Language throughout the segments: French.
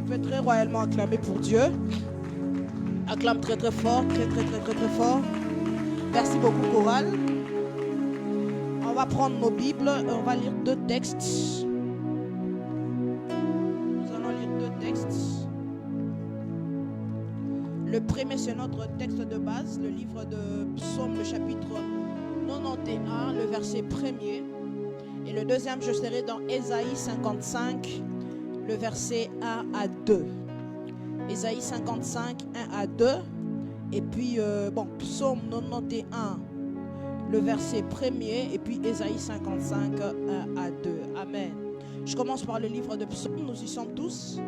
peux très royalement acclamer pour Dieu. Acclame très très fort, très fort. Merci beaucoup, chorale. On va prendre nos Bibles et on va lire deux textes. Nous allons lire deux textes. Le premier, c'est notre texte de base, le livre de Psaume, le chapitre 91, le verset 1er. Et le deuxième, je serai dans Ésaïe 55, le verset 1 à 2. Ésaïe 55, 1 à 2. Et puis, Psaume 91, le verset 1er. Et puis, Ésaïe 55, 1 à 2. Amen. Je commence par le livre de Psaume, nous y sommes tous.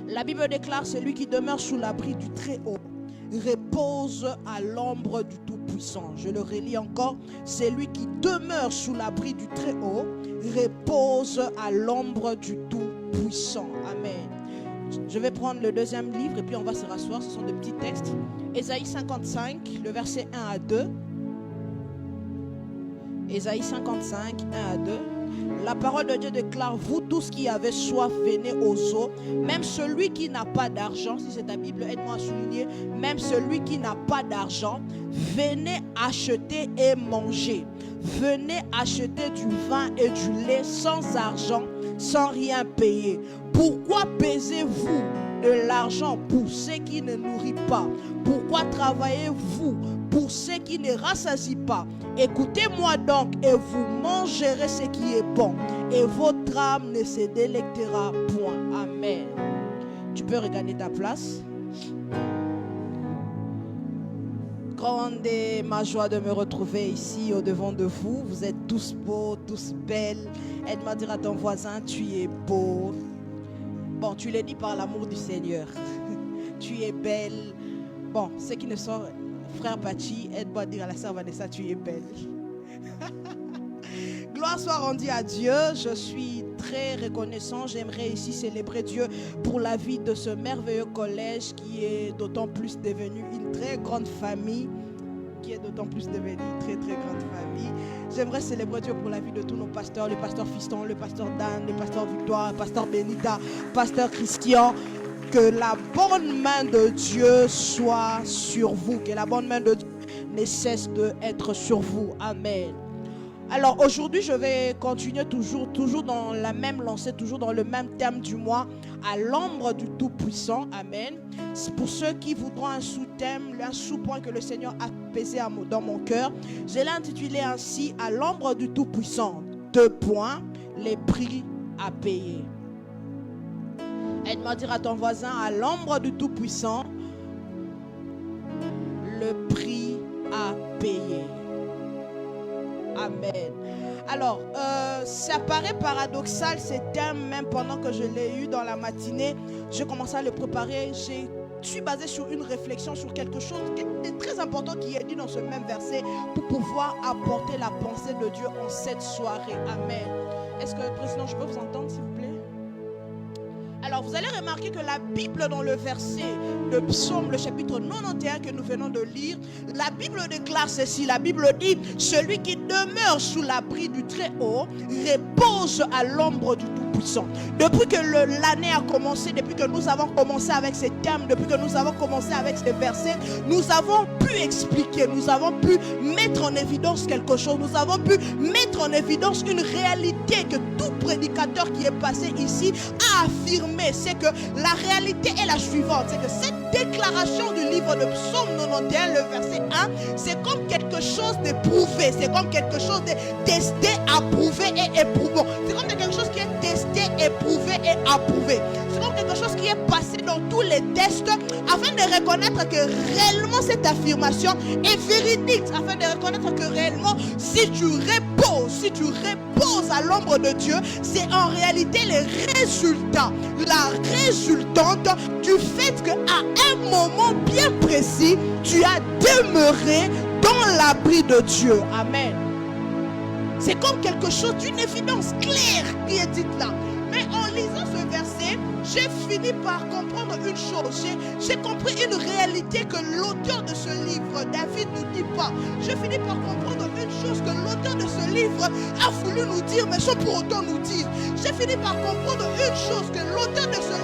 La Bible déclare: celui qui demeure sous l'abri du Très-Haut repose à l'ombre du Tout-Puissant. Je le relis encore: celui qui demeure sous l'abri du Très-Haut repose à l'ombre du Tout-Puissant. Amen. Je vais prendre le deuxième livre et puis on va se rasseoir. Ce sont des petits textes. Ésaïe 55, le verset 1 à 2. Ésaïe 55, 1 à 2. La parole de Dieu déclare: vous tous qui avez soif, venez aux eaux. Même celui qui n'a pas d'argent, si c'est ta Bible, aide-moi à souligner. Même celui qui n'a pas d'argent, venez acheter et manger. Venez acheter du vin et du lait sans argent, sans rien payer. Pourquoi pesez-vous de l'argent pour ceux qui ne nourrissent pas? Pourquoi travaillez-vous pour ceux qui ne rassasient pas? Écoutez-moi donc et vous mangerez ce qui est bon, et votre âme ne se délectera point. Amen. Tu peux regarder ta place. Grande est ma joie de me retrouver ici au devant de vous. Vous êtes tous beaux, tous belles. Aide-moi à dire à ton voisin: tu es beau. Bon, tu l'as dit par l'amour du Seigneur. Tu es belle. Bon, ceux qui ne sont frère Bachi, aide-moi à dire à la sœur Vanessa: tu es belle. Gloire soit rendue à Dieu. Je suis très reconnaissant. J'aimerais ici célébrer Dieu pour la vie de ce merveilleux collège qui est d'autant plus devenu une très grande famille. Grande famille. J'aimerais célébrer Dieu pour la vie de tous nos pasteurs, le pasteur Fiston, le pasteur Dan, le pasteur Victoire, le pasteur Benita, le pasteur Christian. Que la bonne main de Dieu soit sur vous, que la bonne main de Dieu ne cesse d'être sur vous. Amen. Alors aujourd'hui, je vais continuer toujours dans la même lancée, toujours dans le même thème du mois, à l'ombre du Tout-Puissant. Amen. C'est pour ceux qui voudront un sous-thème, un sous-point que le Seigneur a pesé dans mon cœur, je l'ai intitulé ainsi: à l'ombre du Tout-Puissant. 2 points, les prix à payer. Aide-moi à dire à ton voisin: à l'ombre du Tout-Puissant, le prix à payer. Amen. Alors, ça paraît paradoxal ce thème, même pendant que je l'ai eu dans la matinée, j'ai commencé à le préparer. Je suis basé sur une réflexion sur quelque chose de très important qui est dit dans ce même verset pour pouvoir apporter la pensée de Dieu en cette soirée. Amen. Est-ce que, président, je peux vous entendre, s'il vous plaît? Alors, vous allez remarquer que la Bible, dans le verset de Psaume, le chapitre 91 que nous venons de lire, la Bible déclare ceci. La Bible dit: celui qui demeure sous l'abri du Très-Haut repose à l'ombre du Tout-Puissant. Depuis que l'année a commencé, depuis que nous avons commencé avec ces thèmes, depuis que nous avons commencé avec ces versets, nous avons pu expliquer, nous avons pu mettre en évidence quelque chose, nous avons pu mettre en évidence une réalité que tout prédicateur qui est passé ici a affirmé. C'est que la réalité est la suivante: c'est que cette déclaration du livre de Psaume 91, le verset 1, c'est comme quelque chose d'éprouvé, c'est comme quelque chose de testé, approuvé et éprouvant. C'est comme quelque chose qui est testé, éprouvé et approuvé. C'est comme quelque chose qui est passé dans tous les tests afin de reconnaître que réellement cette affirmation est véridique, afin de reconnaître que réellement si tu reposes à l'ombre de Dieu, c'est en réalité le résultat, la résultante du fait qu'à un moment bien précis, tu as demeuré dans l'abri de Dieu. Amen. C'est comme quelque chose d'une évidence claire qui est dite là. Mais en lisant ce verset, j'ai fini par comprendre une chose. J'ai compris une réalité que l'auteur de ce livre, David, ne dit pas. J'ai fini par comprendre une chose que l'auteur de ce livre a voulu nous dire, mais sans pour autant nous dire. J'ai fini par comprendre une chose que l'auteur de ce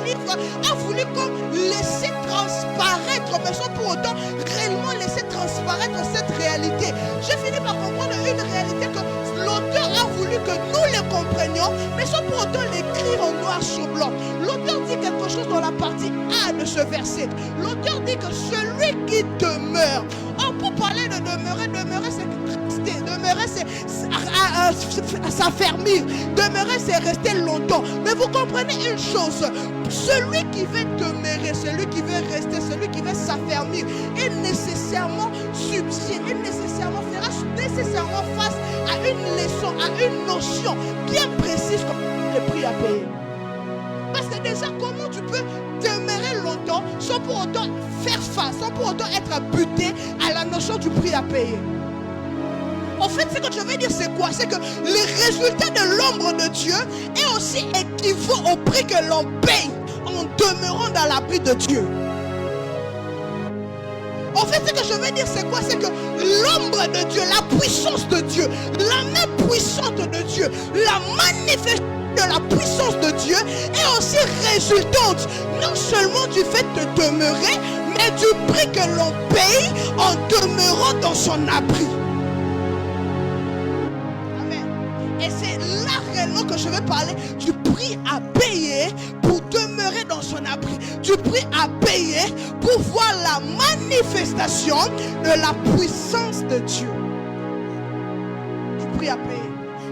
a voulu comme laisser transparaître, mais sans pour autant réellement laisser transparaître cette réalité. J'ai fini par comprendre une réalité que l'auteur a voulu que nous les comprenions, mais sans pour autant l'écrire en noir sur blanc. L'auteur dit quelque chose dans la partie A de ce verset. L'auteur dit que celui qui demeure. Or, pour parler de demeurer c'est rester, demeurer c'est s'affermir, demeurer c'est rester longtemps. Mais vous comprenez une chose, celui qui veut demeurer, celui qui veut rester, celui qui veut s'affermir est nécessairement subsiste, est nécessairement fera nécessairement face à une leçon, à une notion bien précise comme le prix à payer. Parce que déjà, comment tu peux demeurer longtemps sans pour autant faire face, sans pour autant être buté à la notion du prix à payer? En fait, ce que je veux dire, c'est quoi? C'est que les résultats de l'ombre de Dieu est aussi équivaut au prix que l'on paye en demeurant dans l'abri de Dieu. En fait, ce que je veux dire, c'est quoi? C'est que l'ombre de Dieu, la puissance de Dieu, la main puissante de Dieu, la manifestation de la puissance de Dieu est aussi résultante non seulement du fait de demeurer, mais du prix que l'on paye en demeurant dans son abri. Amen. Et c'est là réellement que je vais parler du prix à payer pour demeurer dans son abri, du prix à payer pour voir la manifestation de la puissance de Dieu. Du prix à payer.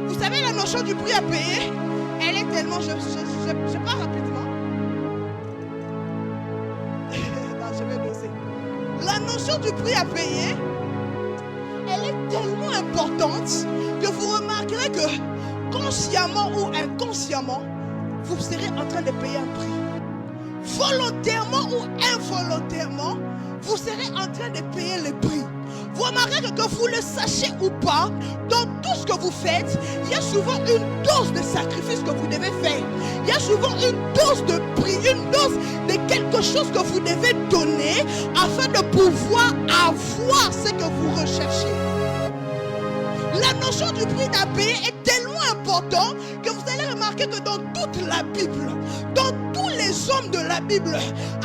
Vous savez la notion du prix à payer? Elle est tellement, je pars rapidement. Non, je vais doser. La notion du prix à payer, elle est tellement importante que vous remarquerez que consciemment ou inconsciemment, vous serez en train de payer un prix. Volontairement ou involontairement, vous serez en train de payer le prix. Vous remarquerez que vous le sachiez ou pas, dans tout ce que vous faites, il y a souvent une dose de sacrifice que vous devez faire. Il y a souvent une dose de prix, une dose de quelque chose que vous devez donner afin de pouvoir avoir ce que vous recherchez. La notion du prix à payer est tellement importante que vous allez remarquer que dans toute la Bible, dans tous les hommes de la Bible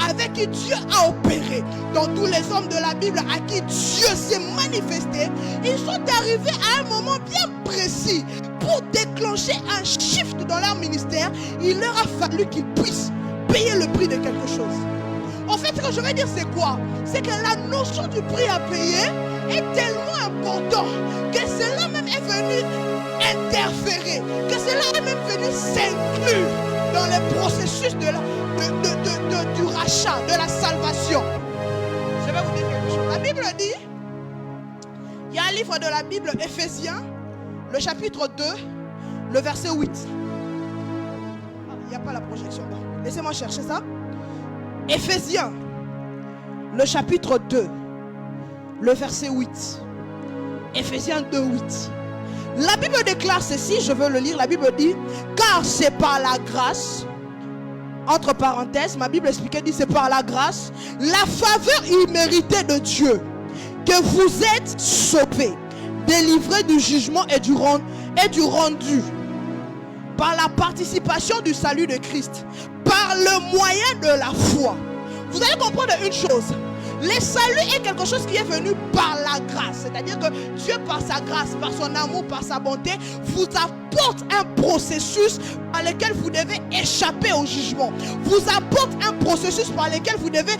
avec qui Dieu a opéré, dans tous les hommes de la Bible à qui Dieu s'est manifesté, ils sont arrivés à un moment bien précis pour déclencher un shift dans leur ministère. Il leur a fallu qu'ils puissent payer le prix de quelque chose. En fait, ce que je veux dire, c'est quoi? C'est que la notion du prix à payer est tellement important que cela même est venu interférer, que cela est même venu s'inclure dans le processus du rachat, de la salvation. Je vais vous dire quelque chose. La Bible dit, il y a un livre de la Bible, Éphésiens, le chapitre 2, le verset 8. Il n'y a pas la projection. Laissez-moi chercher ça. Éphésiens, le chapitre 2, le verset 8. Éphésiens 2, 8. La Bible déclare ceci, je veux le lire. La Bible dit, car c'est par la grâce, entre parenthèses, ma Bible expliquait, dit c'est par la grâce, la faveur imméritée de Dieu, que vous êtes sauvés, délivrés du jugement et du rendu, par la participation du salut de Christ, par le moyen de la foi. Vous allez comprendre une chose. Le salut est quelque chose qui est venu par la grâce. C'est-à-dire que Dieu, par sa grâce, par son amour, par sa bonté, vous apporte un processus par lequel vous devez échapper au jugement. Vous apporte un processus par lequel vous devez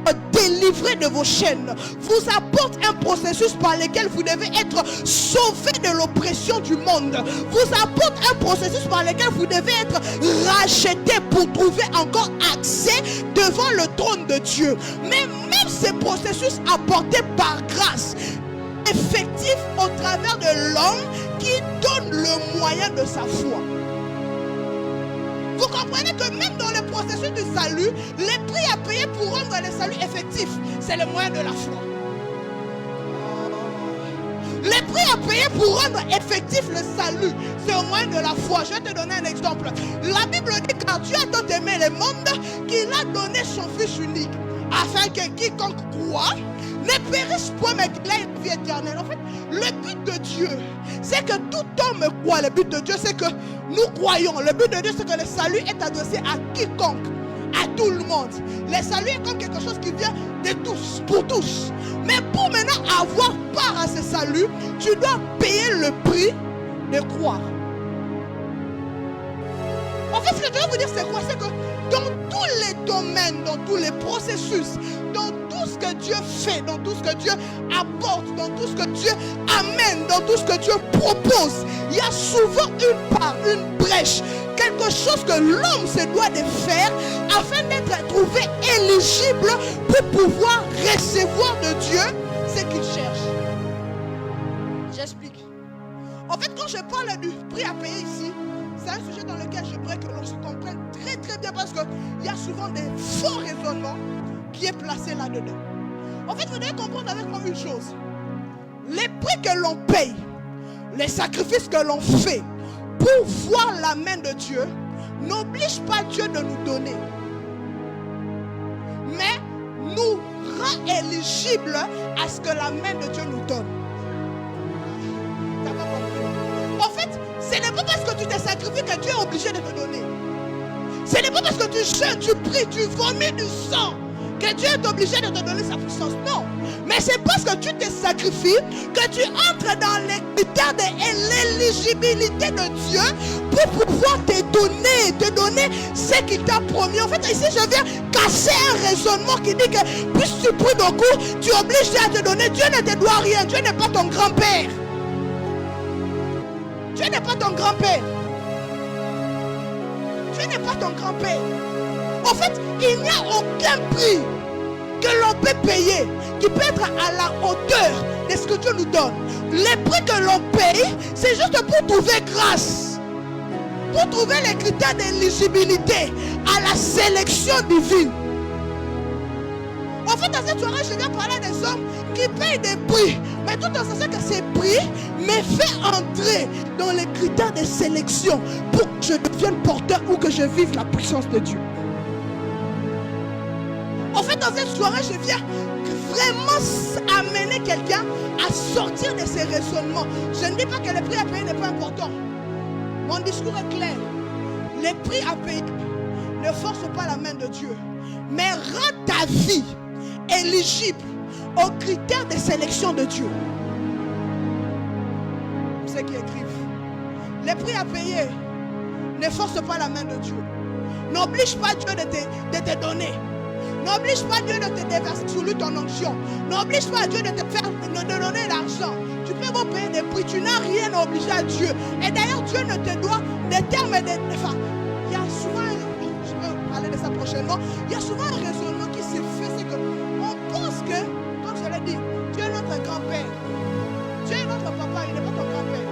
être délivré de vos chaînes. Vous apporte un processus par lequel vous devez être sauvé de l'oppression du monde. Vous apporte un processus par lequel vous devez être racheté pour trouver encore accès devant le trône de Dieu. Mais même ces processus apportés par grâce, effectifs au travers de l'homme qui donne le moyen de sa foi. Vous comprenez que même dans le processus du salut, les prix à payer pour rendre le salut effectif, c'est le moyen de la foi. Les prix à payer pour rendre effectif le salut, c'est au moyen de la foi. Je vais te donner un exemple. La Bible dit car Dieu a tant aimé le monde qu'il a donné son Fils unique, afin que quiconque croit ne périsse point, mais qu'il ait une vie éternelle. En fait, le but de Dieu, c'est que tout homme croit. Le but de Dieu, c'est que nous croyons. Le but de Dieu, c'est que le salut est adressé à quiconque. à tout le monde. Le salut est comme quelque chose qui vient de tous, pour tous. Mais pour maintenant avoir part à ce salut, tu dois payer le prix de croire. En fait, ce que je veux vous dire, c'est quoi? C'est que dans tous les domaines, dans tous les processus, dans tout ce que Dieu fait, dans tout ce que Dieu apporte, dans tout ce que Dieu amène, dans tout ce que Dieu propose, il y a souvent une part, une brèche, quelque chose que l'homme se doit de faire afin d'être trouvé éligible pour pouvoir recevoir de Dieu ce qu'il cherche. J'explique. En fait, quand je parle du prix à payer ici, c'est un sujet dans lequel j'aimerais que l'on se comprenne très très bien parce qu'il y a souvent des faux raisonnements qui est placé là-dedans. En fait, vous devez comprendre avec moi une chose. Les prix que l'on paye, les sacrifices que l'on fait pour voir la main de Dieu n'oblige pas Dieu de nous donner, mais nous rend éligibles à ce que la main de Dieu nous donne. En fait, ce n'est pas parce que tu te sacrifies que Dieu est obligé de te donner. Ce n'est pas parce que tu jeûnes, tu pries, tu vomis du sang que Dieu est obligé de te donner sa puissance. Non. Mais c'est parce que tu te sacrifies que tu entres dans les critères de l'éligibilité de Dieu pour pouvoir te donner ce qu'il t'a promis. En fait, ici, je viens casser un raisonnement qui dit que plus tu pries beaucoup, tu obliges Dieu à te donner. Dieu ne te doit rien. Dieu n'est pas ton grand-père. Dieu n'est pas ton grand-père. Dieu n'est pas ton grand-père. En fait, il n'y a aucun prix que l'on peut payer qui peut être à la hauteur de ce que Dieu nous donne. Les prix que l'on paye, c'est juste pour trouver grâce, pour trouver les critères d'éligibilité à la sélection divine. En fait, dans cette soirée, je viens parler des hommes qui payent des prix, mais tout en sachant que ces prix me fait entrer dans les critères de sélection pour que je devienne porteur ou que je vive la puissance de Dieu. En fait, dans cette soirée, je viens vraiment amener quelqu'un à sortir de ses raisonnements. Je ne dis pas que le prix à payer n'est pas important. Mon discours est clair. Les prix à payer ne forcent pas la main de Dieu, mais rend ta vie éligible aux critères de sélection de Dieu. Ceux qui écrivent. Les prix à payer ne forcent pas la main de Dieu. N'oblige pas Dieu de te donner. N'oblige pas Dieu de te déverser sur lui ton onction. N'oblige pas Dieu de te donner l'argent. Tu peux vous payer des prix. Tu n'as rien à obliger à Dieu. Et d'ailleurs, Dieu ne te doit des termes de... Enfin, il y a souvent, je vais parler de ça prochainement, il y a souvent un raisonnement qui se fait, c'est qu'on pense que, comme je l'ai dit, Dieu est notre grand-père. Dieu est notre papa, il n'est pas ton grand-père.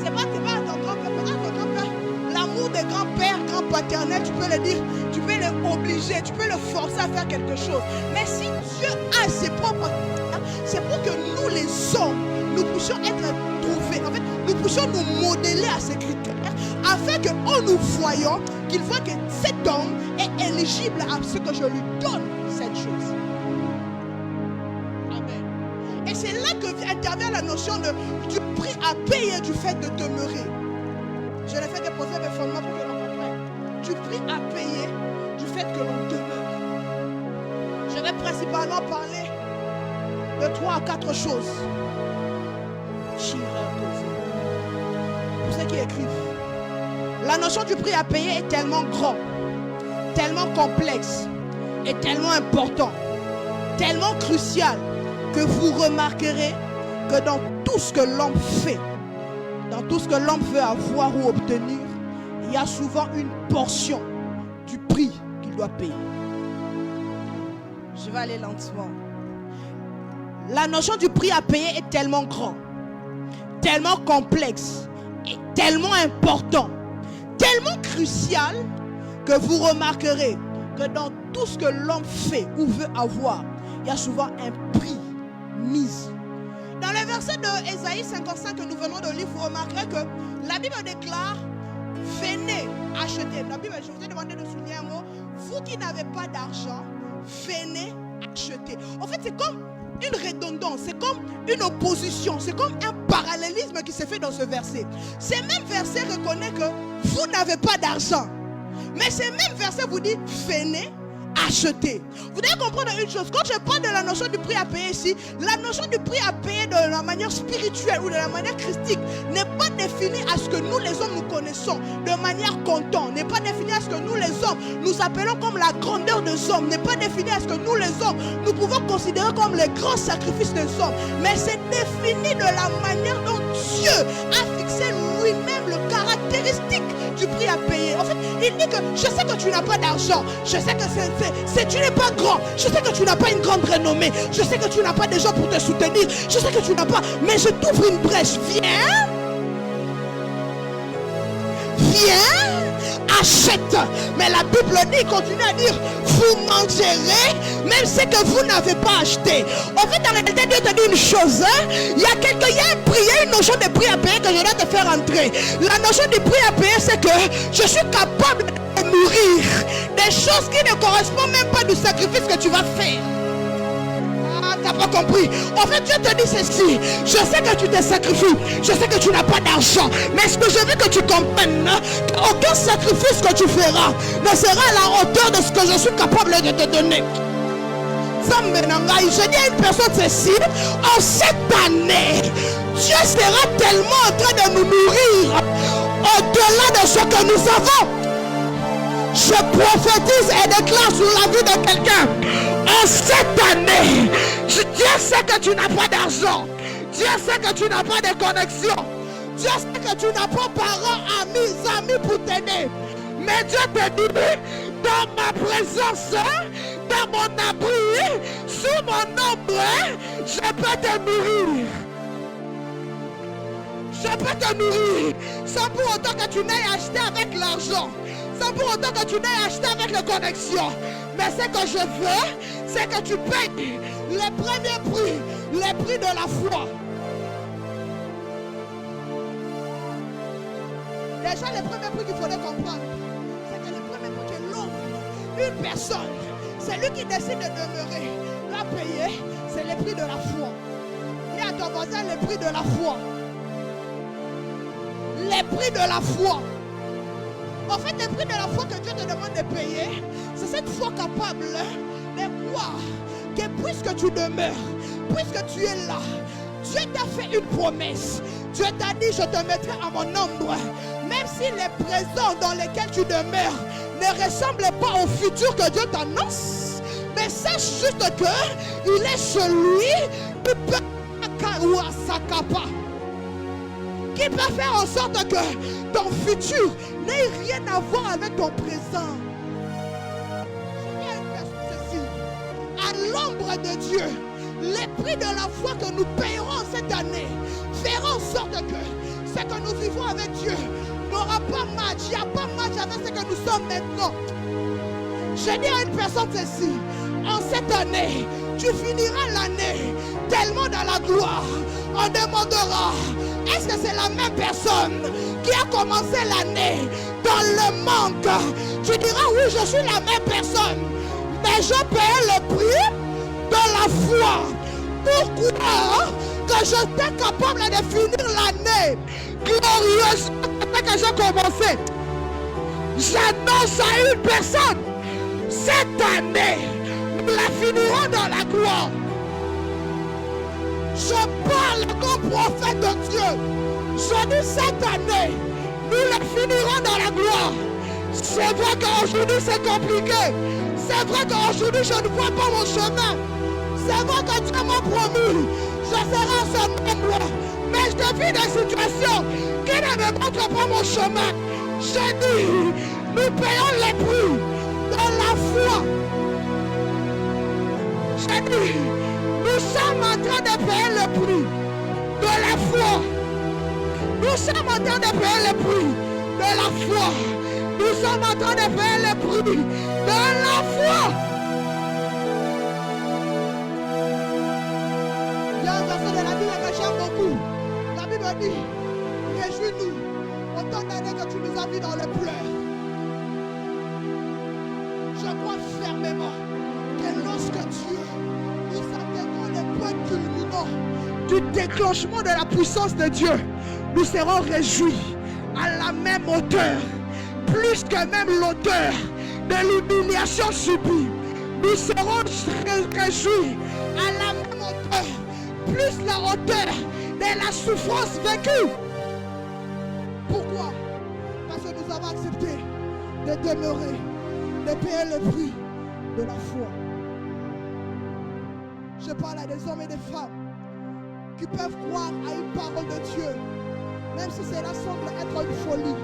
C'est pas ton grand-père, pas ton grand-père. L'amour des grands-pères, grands-paternels, tu peux le dire, tu peux l'obliger, tu peux le forcer à faire quelque chose. Mais si Dieu a ses propres critères, c'est pour que nous les hommes, nous puissions être trouvés. En fait, nous puissions nous modeler à ces critères, afin qu'en nous voyant, qu'il voit que cet homme est éligible à ce que je lui donne cette chose. Amen. Et c'est là que intervient la notion du prix à payer du fait de demeurer. Je l'ai fait déposer mes fondements pour que l'on comprenne. Du prix à payer du fait que l'on demeure. Je vais principalement parler de 3 à 4 choses. Pour ceux qui écrivent. La notion du prix à payer est tellement grand, tellement complexe et tellement important, tellement crucial que vous remarquerez que dans tout ce que l'homme fait, dans tout ce que l'homme veut avoir ou obtenir, il y a souvent une portion du prix qu'il doit payer. Je vais aller lentement. La notion du prix à payer est tellement grand, tellement complexe et tellement important, tellement crucial que vous remarquerez que dans tout ce que l'homme fait ou veut avoir, il y a souvent un prix mis. Dans le verset de Ésaïe 55 que nous venons de lire, vous remarquerez que la Bible déclare « Venez acheter ». La Bible, je vous ai demandé de souligner un mot. Vous qui n'avez pas d'argent, venez acheter. En fait, c'est comme une redondance, c'est comme une opposition, c'est comme un parallélisme qui se fait dans ce verset. Ce même verset reconnaît que vous n'avez pas d'argent. Mais ces mêmes versets vous disent venez acheter. Vous devez comprendre une chose. Quand je parle de la notion du prix à payer ici, la notion du prix à payer de la manière spirituelle ou de la manière christique n'est pas définie à ce que nous les hommes nous connaissons de manière comptante, n'est pas définie à ce que nous les hommes nous appelons comme la grandeur des hommes, n'est pas définie à ce que nous les hommes nous pouvons considérer comme les grands sacrifices des hommes, mais c'est défini de la manière dont Dieu a fixé lui-même le caractéristique du prix à payer. En fait, il dit que je sais que tu n'as pas d'argent, je sais que tu n'es pas grand, je sais que tu n'as pas une grande renommée, je sais que tu n'as pas des gens pour te soutenir, je sais que tu n'as pas, mais je t'ouvre une brèche. Viens, achète. Mais la Bible dit, continue à dire, vous mangerez même ce que vous n'avez pas acheté. En fait, en réalité, Dieu te dit une chose, il y a une notion de prix à payer que je dois te faire entrer. La notion du prix à payer, c'est que je suis capable de nourrir des choses qui ne correspondent même pas du sacrifice que tu vas faire. T'as pas compris. En fait, Dieu te dit ceci. Je sais que tu te sacrifies. Je sais que tu n'as pas d'argent. Mais ce que je veux que tu comprennes, qu'aucun sacrifice que tu feras ne sera à la hauteur de ce que je suis capable de te donner. Je dis à une personne ceci. En cette année, Dieu sera tellement en train de nous nourrir au-delà de ce que nous avons. Je prophétise et déclare sur la vie de quelqu'un. En cette année, Dieu sait que tu n'as pas d'argent. Dieu sait que tu n'as pas de connexion. Dieu sait que tu n'as pas parents, amis pour t'aider. Mais Dieu te dit, dans ma présence, dans mon abri, sous mon ombre, je peux te nourrir. Je peux te nourrir. Sans pour autant que tu n'aies acheté avec l'argent. Sans pour autant que tu n'aies acheté avec la connexion. Mais ce que je veux, c'est que tu payes les premiers prix, les prix de la foi. Déjà, les premiers prix qu'il faudrait comprendre, c'est que les premiers prix que l'homme, une personne, c'est lui qui décide de demeurer, doit payer, c'est les prix de la foi. Dis à ton voisin les prix de la foi. Les prix de la foi. En fait, les prix de la foi que Dieu te demande de payer, c'est cette foi capable de croire que puisque tu demeures, puisque tu es là, Dieu t'a fait une promesse. Dieu t'a dit, je te mettrai à mon ombre. Même si les présents dans lesquels tu demeures ne ressemblent pas au futur que Dieu t'annonce, mais sache juste qu'il est celui qui peut qui peut faire en sorte que ton futur n'ait rien à voir avec ton présent. À l'ombre de Dieu, les prix de la foi que nous payerons cette année feront en sorte que ce que nous vivons avec Dieu n'aura pas match. Il n'y a pas match avec ce que nous sommes maintenant. Je dis à une personne ceci, en cette année, tu finiras l'année tellement dans la gloire. On demandera, est-ce que c'est la même personne qui a commencé l'année dans le manque? Tu diras, oui, je suis la même personne. Mais je paye le prix de la foi. Pourquoi que j'étais capable de finir l'année glorieuse que j'ai commencé? J'annonce à une personne, cette année, nous la finirons dans la gloire. Je parle comme prophète de Dieu. Je dis cette année, nous la finirons dans la gloire. C'est vrai qu'aujourd'hui c'est compliqué. C'est vrai qu'aujourd'hui je ne vois pas mon chemin. C'est vrai que Dieu m'a promis, je serai à son ombre. Mais je vis des situations qui ne me montrent pas mon chemin. Je dis, nous payons les prix de la foi. Je dis, nous sommes en train de payer le prix de la foi. Nous sommes en train de payer le prix de la foi. Nous sommes en train de payer le prix de la foi. Il y a un verset de la Bible que j'aime beaucoup. La Bible dit, réjouis-nous autant d'années que tu nous as mis dans les pleurs. Je crois fermement que lorsque Dieu nous atteindra le point culminant du déclenchement de la puissance de Dieu, nous serons réjouis à la même hauteur plus que même l'odeur de l'humiliation subie. Nous serons réjouis à la même hauteur, plus la hauteur de la souffrance vécue. Pourquoi? Parce que nous avons accepté de demeurer, de payer le prix de la foi. Je parle à des hommes et des femmes qui peuvent croire à une parole de Dieu, même si cela semble être une folie.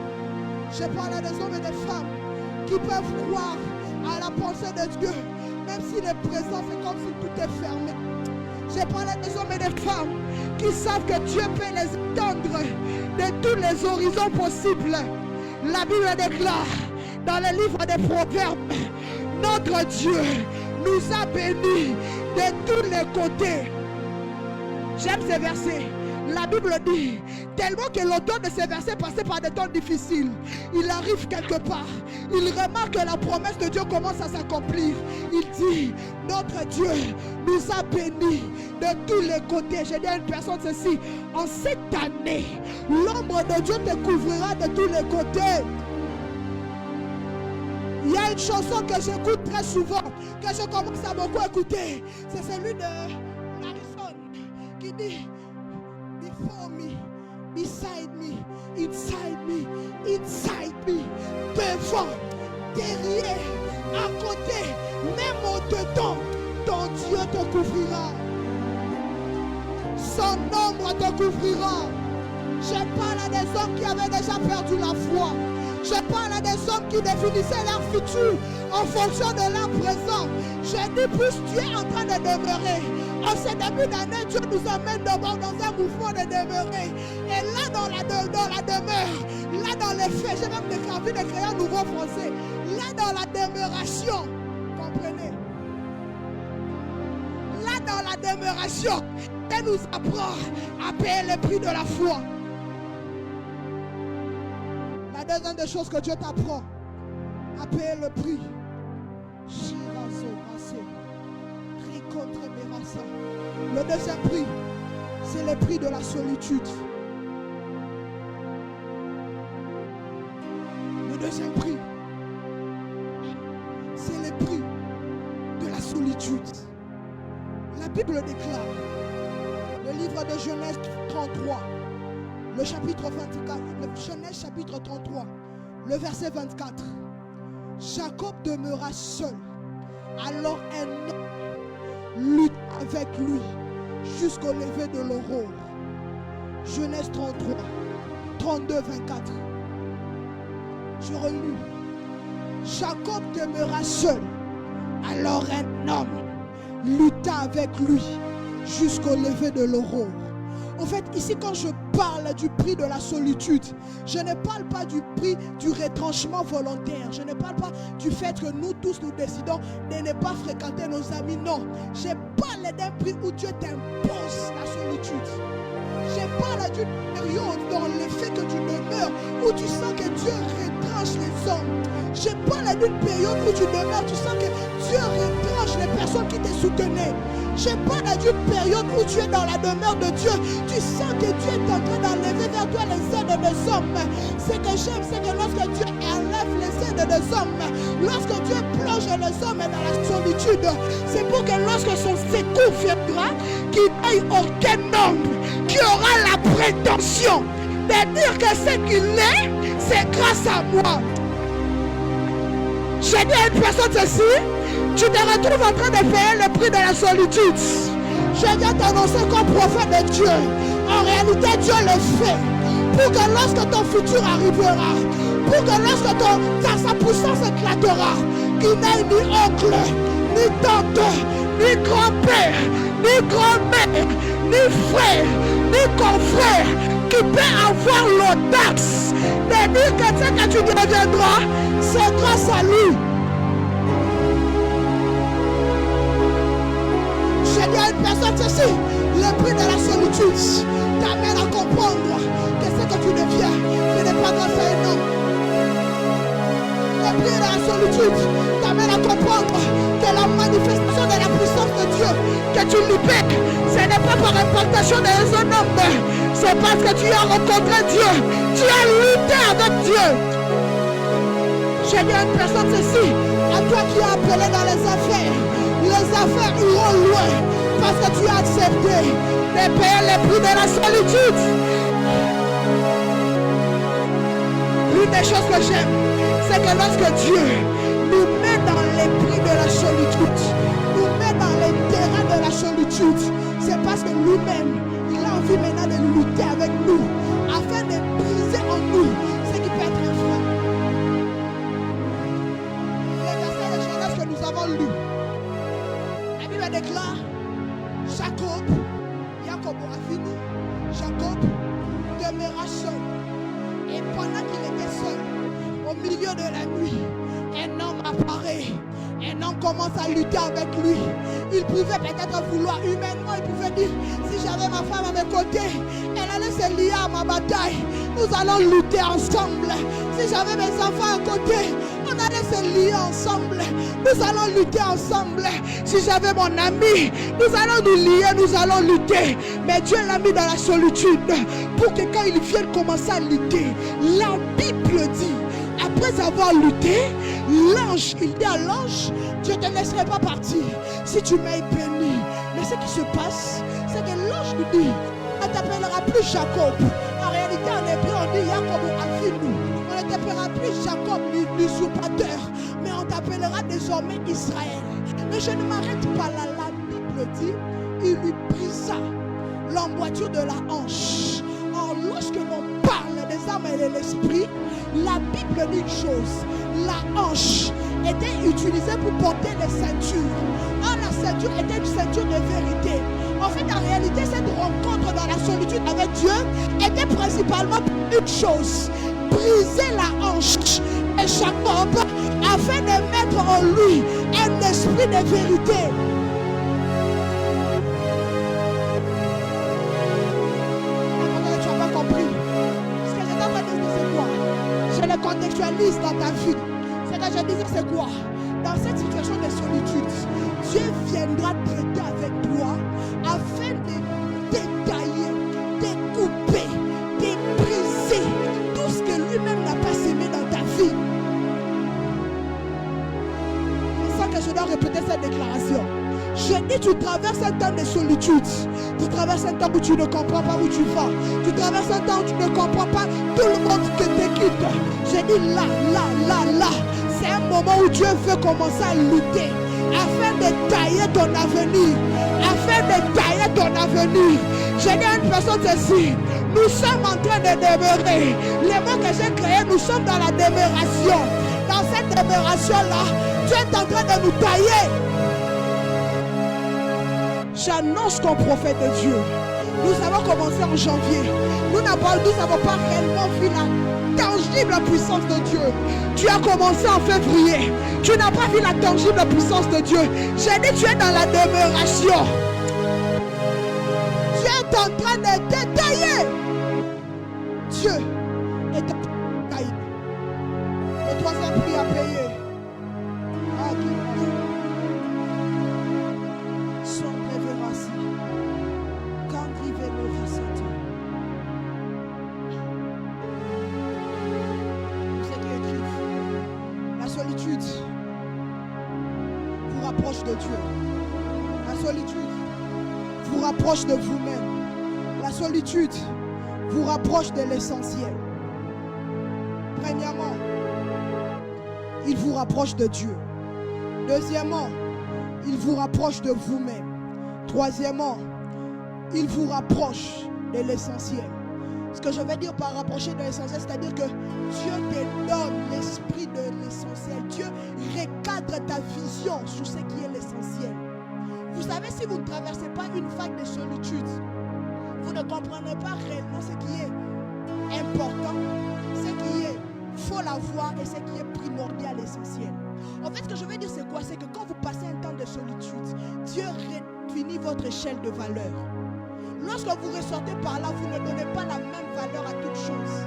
Je parle à des hommes et des femmes qui peuvent croire à la pensée de Dieu, même si le présent c'est comme si tout est fermé. Je parle à des hommes et des femmes qui savent que Dieu peut les étendre de tous les horizons possibles. La Bible déclare dans le livre des Proverbes, notre Dieu nous a bénis de tous les côtés. J'aime ces versets. La Bible dit, tellement que l'auteur de ces versets passait par des temps difficiles, il arrive quelque part, il remarque que la promesse de Dieu commence à s'accomplir. Il dit, notre Dieu nous a bénis de tous les côtés. Je dis à une personne ceci, en cette année, l'ombre de Dieu te couvrira de tous les côtés. Il y a une chanson que j'écoute très souvent, que je commence à beaucoup écouter. C'est celui de Harrison qui dit, before me, beside me, inside me, inside me, devant, derrière, à côté, même au-dedans, ton Dieu te couvrira. Son ombre te couvrira. Je parle à des hommes qui avaient déjà perdu la foi. Je parle à des hommes qui définissaient leur futur en fonction de leur présent. Je dis, plus tu es en train de demeurer. En ce début d'année, Dieu nous amène d'abord dans un mouvement de demeurer. Et là, dans la demeure, là, dans les faits, j'ai même envie de créer un nouveau français. Là, dans la demeuration, comprenez? Là, dans la demeuration, elle nous apprend à payer le prix de la foi. La deuxième des choses que Dieu t'apprend à payer le prix. Le deuxième prix, c'est le prix de la solitude. Le deuxième prix, c'est le prix de la solitude. La Bible déclare, le livre de Genèse 33, le chapitre 24, le Genèse chapitre 33, le verset 24. Jacob demeura seul. Alors un homme lutte avec lui jusqu'au lever de l'aurore. Genèse 33, 32, 24. Je relis. Jacob demeura seul. Alors un homme lutta avec lui jusqu'au lever de l'aurore. En fait, ici, quand je parle du prix de la solitude, je ne parle pas du prix du retranchement volontaire. Je ne parle pas du fait que nous tous nous décidons de ne pas fréquenter nos amis. Non, je parle d'un prix où Dieu t'impose la solitude. Je parle d'une période dans le fait que tu demeures, où tu sens que Dieu retranche les hommes. Je parle d'une période où tu demeures, tu sens que Dieu retranche les personnes qui te soutenaient. Je parle d'une période où tu es dans la demeure de Dieu. Tu sens que Dieu est en train d'enlever vers toi les aides des hommes. Ce que j'aime, c'est que lorsque Dieu enlève les aides des hommes, lorsque Dieu plonge les hommes dans la solitude, c'est pour que lorsque son secours viendra, qu'il n'y ait aucun homme qui aura la prétention de dire que ce qu'il est, c'est grâce à moi. J'ai dit à une personne ceci, tu te retrouves en train de payer le prix de la solitude. Je viens t'annoncer comme prophète de Dieu. En réalité, Dieu le fait pour que lorsque ton futur arrivera, pour que lorsque sa puissance éclatera, qu'il n'ait ni oncle, ni tante, ni grand-père, ni grand-mère, ni frère, ni confrère, qui peut avoir l'audace de dire que ce que tu deviendras, c'est grâce à lui. J'ai dit à une personne ceci, le prix de la solitude t'amène à comprendre que ce que tu deviens, ce n'est pas grâce à un homme. Le prix de la solitude t'amène à comprendre que la manifestation de la puissance de Dieu que tu libères, ce n'est pas par implantation d'un homme, c'est parce que tu as rencontré Dieu, tu as lutté avec Dieu. J'ai dit à une personne ceci, à toi qui es appelé dans les affaires iront loin parce que tu as accepté de payer les prix de la solitude. L'une des choses que j'aime, c'est que lorsque Dieu nous met dans les prix de la solitude, nous met dans les terrains de la solitude, c'est parce que lui-même, il a envie maintenant de lutter avec nous, afin de briser en nous ce qui peut être un frein. Les versets de Genèse que nous avons lus, la Bible déclare, Jacob demeura seul. Et pendant qu'il était seul, au milieu de la nuit, un homme apparaît. Un homme commence à lutter avec lui. Il pouvait peut-être vouloir humainement, il pouvait dire, si j'avais ma femme à mes côtés, elle allait se lier à ma bataille. Nous allons lutter ensemble. Si j'avais mes enfants à côté, on allait se lier ensemble. Nous allons lutter ensemble. Si j'avais mon ami, nous allons nous lier, nous allons lutter. Mais Dieu l'a mis dans la solitude pour que quand il vienne commencer à lutter, la Bible dit, après avoir lutté, l'ange, il dit à l'ange, je ne te laisserai pas partir si tu m'as béni. Mais ce qui se passe, c'est que l'ange nous dit, on ne t'appellera plus Jacob. En réalité, en hébreu, on dit Jacob Avinu. On ne t'appellera plus Jacob, l'usurpateur, mais on t'appellera désormais Israël. Mais je ne m'arrête pas là. La Bible dit, il lui brisa l'emboîture de la hanche. Or, lorsque l'on parle des âmes et de l'esprit, la Bible dit une chose, la hanche était utilisée pour porter les ceintures. Or, la ceinture était une ceinture de vérité. En fait, en réalité, cette rencontre dans la solitude avec Dieu était principalement une chose, briser la hanche de Jacob afin de mettre en lui un esprit de vérité. Contextualise dans ta vie. C'est que je disais, c'est quoi? Dans cette situation de solitude, Dieu viendra traiter avec toi afin de détailler, de couper, de briser tout ce que lui-même n'a pas semé dans ta vie. C'est ça que je dois répéter cette déclaration. Je dis, tu traverses un temps de solitude. Tu traverses un temps où tu ne comprends pas où tu vas. Tu traverses un temps où tu ne comprends pas tout le monde que te quitte. Je dis là. C'est un moment où Dieu veut commencer à lutter afin de tailler ton avenir. Afin de tailler ton avenir. Je dis à une personne ceci. Nous sommes en train de demeurer. Les mots que j'ai créés, nous sommes dans la demeuration. Dans cette demeuration-là, Dieu est en train de nous tailler. J'annonce comme prophète de Dieu. Nous avons commencé en janvier. Nous n'avons pas réellement vu la tangible puissance de Dieu. Tu as commencé en février. Tu n'as pas vu la tangible puissance de Dieu. J'ai dit, tu es dans la demeuration. Dieu est en train de détailler. Dieu est en train de détailler. Le troisième prix à payer. De Dieu. La solitude vous rapproche de vous-même. La solitude vous rapproche de l'essentiel. Premièrement, il vous rapproche de Dieu. Deuxièmement, il vous rapproche de vous-même. Troisièmement, il vous rapproche de l'essentiel. Ce que je veux dire par rapprocher de l'essentiel, c'est-à-dire que Dieu te donne l'esprit de l'essentiel. Dieu recadre ta vision sur ce qui est l'essentiel. Vous savez, si vous ne traversez pas une vague de solitude, vous ne comprenez pas réellement ce qui est important, ce qui est faut l'avoir et ce qui est primordial, essentiel. En fait, ce que je veux dire, c'est quoi? C'est que quand vous passez un temps de solitude, Dieu redéfinit votre échelle de valeur. Lorsque vous ressortez par là, vous ne donnez pas la même valeur à toute chose.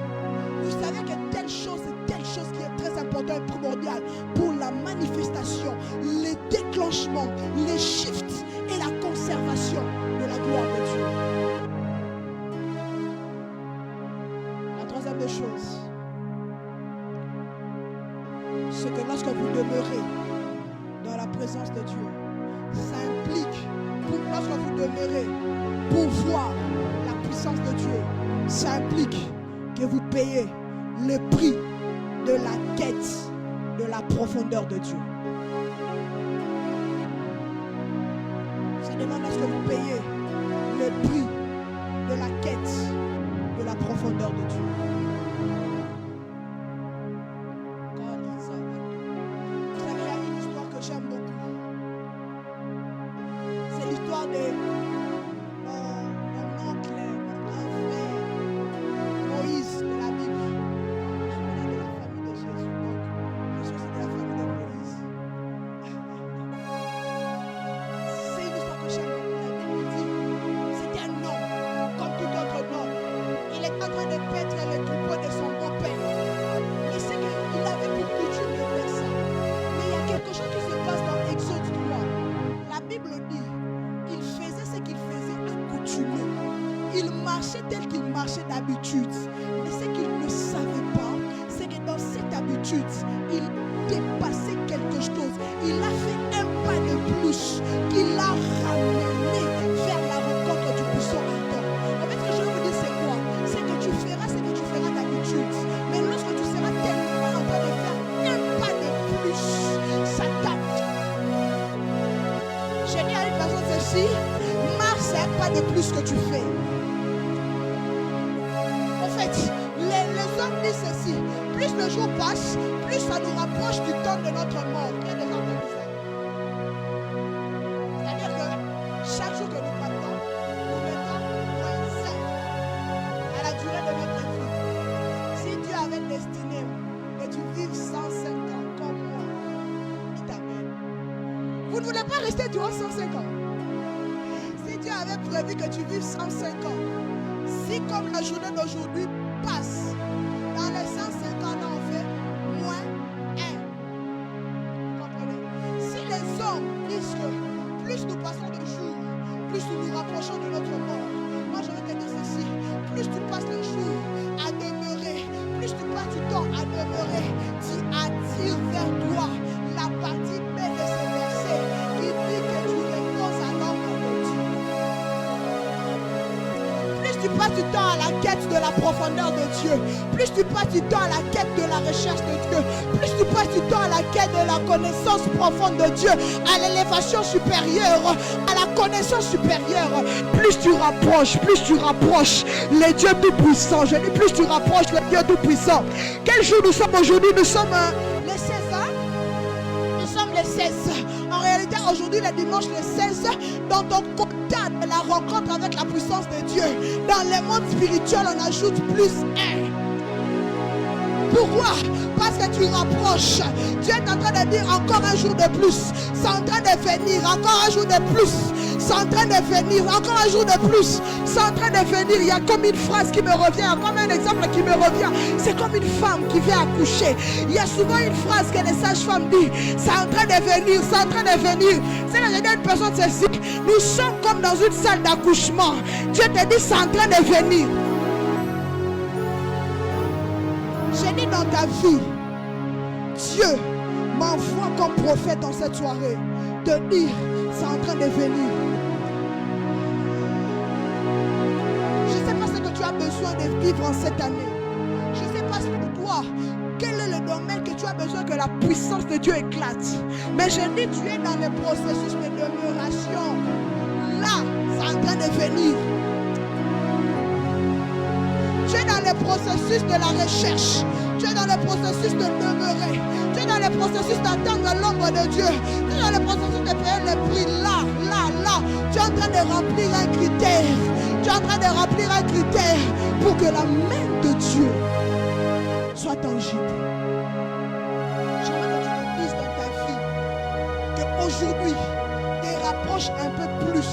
Vous savez que telle chose est telle chose qui est très importante et primordiale pour la manifestation, le déclenchement, les shifts et la conservation de la gloire de Dieu. La troisième des choses, dans la présence de Dieu, ça implique, lorsque vous demeurez, pour voir la puissance de Dieu, ça implique que vous payez le prix de la quête de la profondeur de Dieu. Ça demande à ce que vous payez le prix de la quête de la profondeur de Dieu. Vous savez, il y a une histoire que j'aime beaucoup. C'est l'histoire de mon oncle, mon grand frère, Moïse de la Bible. Je venais de la famille de Jésus, donc je suis aussi de la famille de Moïse. C'est une histoire que j'aime beaucoup. La Bible dit, c'était un homme, comme tout autre homme. Il est en train de paître le troupeau de son beau-père. Mais c'est qu'il avait pour coutume de faire ça. Mais il y a quelque chose qui se passe dans Exode 3. La Bible dit, il faisait ce qu'il faisait accoutumé. Il marchait tel qu'il marchait d'habitude. Mais ce qu'il ne savait pas, c'est que dans cette habitude, il dépassait quelque chose. Il a fait un pas de plus qu'il a ramené vers la rencontre du puissant Adam. En fait, ce que je veux vous dire, c'est quoi? C'est que tu feras ce que tu feras d'habitude. Mais lorsque tu seras tellement en train de faire un pas de plus, ça tape. J'ai dit à une personne ceci, marche, c'est un pas de plus que tu fais. En fait, les hommes disent ceci, plus le jour passe, plus ça nous rapproche du temps de notre mort. Qui a déjà entendu ça? C'est-à-dire que chaque jour que nous partons, nous mettons moins 5 à la durée de notre vie. Si Dieu avait destiné que tu vives 105 ans comme moi, il t'amène. Vous ne voulez pas rester durant 105 ans. Si Dieu avait prévu que tu vives 105 ans, si comme la journée d'aujourd'hui passe, dans les 105 ans, on fait moins 1. Vous comprenez? Si les hommes disent que plus nous passons de jours, plus nous nous rapprochons de notre mort, moi je vais te dire ceci, plus tu passes le jour à demeurer, plus tu passes du temps à demeurer, tu attires vers toi la partie B de ce verset qui dit que tu reposes à l'ombre de Dieu. Plus tu passes du temps à la quête de la profondeur de Dieu, plus tu passes du temps à la quête de la recherche de Dieu, plus tu passes du temps à la quête de la connaissance profonde de Dieu, à l'élévation supérieure, à la connaissance supérieure, plus tu rapproches le Dieu tout-puissant. Je dis plus tu rapproches le Dieu tout-puissant. Quel jour nous sommes aujourd'hui? Nous sommes le 16 ans. Nous sommes le 16. En réalité, aujourd'hui, le dimanche le 16, dans ton quota de la rencontre avec la puissance de Dieu, dans le monde spirituel, on ajoute plus 1. Pourquoi? Parce que tu rapproches. Dieu est en train de dire encore un jour de plus. C'est en train de venir. Encore un jour de plus. C'est en train de venir. Encore un jour de plus. C'est en train de venir. Il y a comme une phrase qui me revient. Comme un exemple qui me revient. C'est comme une femme qui vient accoucher. Il y a souvent une phrase que les sages-femmes disent. C'est en train de venir. C'est en train de venir. C'est là que je dis à une personne ceci. Nous sommes comme dans une salle d'accouchement. Dieu te dit c'est en train de venir. J'ai dit dans ta vie, Dieu m'envoie comme prophète dans cette soirée, te dire, c'est en train de venir. Je ne sais pas ce que tu as besoin de vivre en cette année. Je ne sais pas pour toi, quel est le domaine que tu as besoin que la puissance de Dieu éclate. Mais je dis, tu es dans le processus de demeuration. Là, c'est en train de venir. Tu es dans le processus de la recherche. Tu es dans le processus de demeurer. Tu es dans le processus d'attendre l'ombre de Dieu. Tu es dans le processus de payer le prix. Là. Tu es en train de remplir un critère. Tu es en train de remplir un critère pour que la main de Dieu soit tangible. J'aimerais que tu te dises dans ta vie qu'aujourd'hui, tu rapproches un peu plus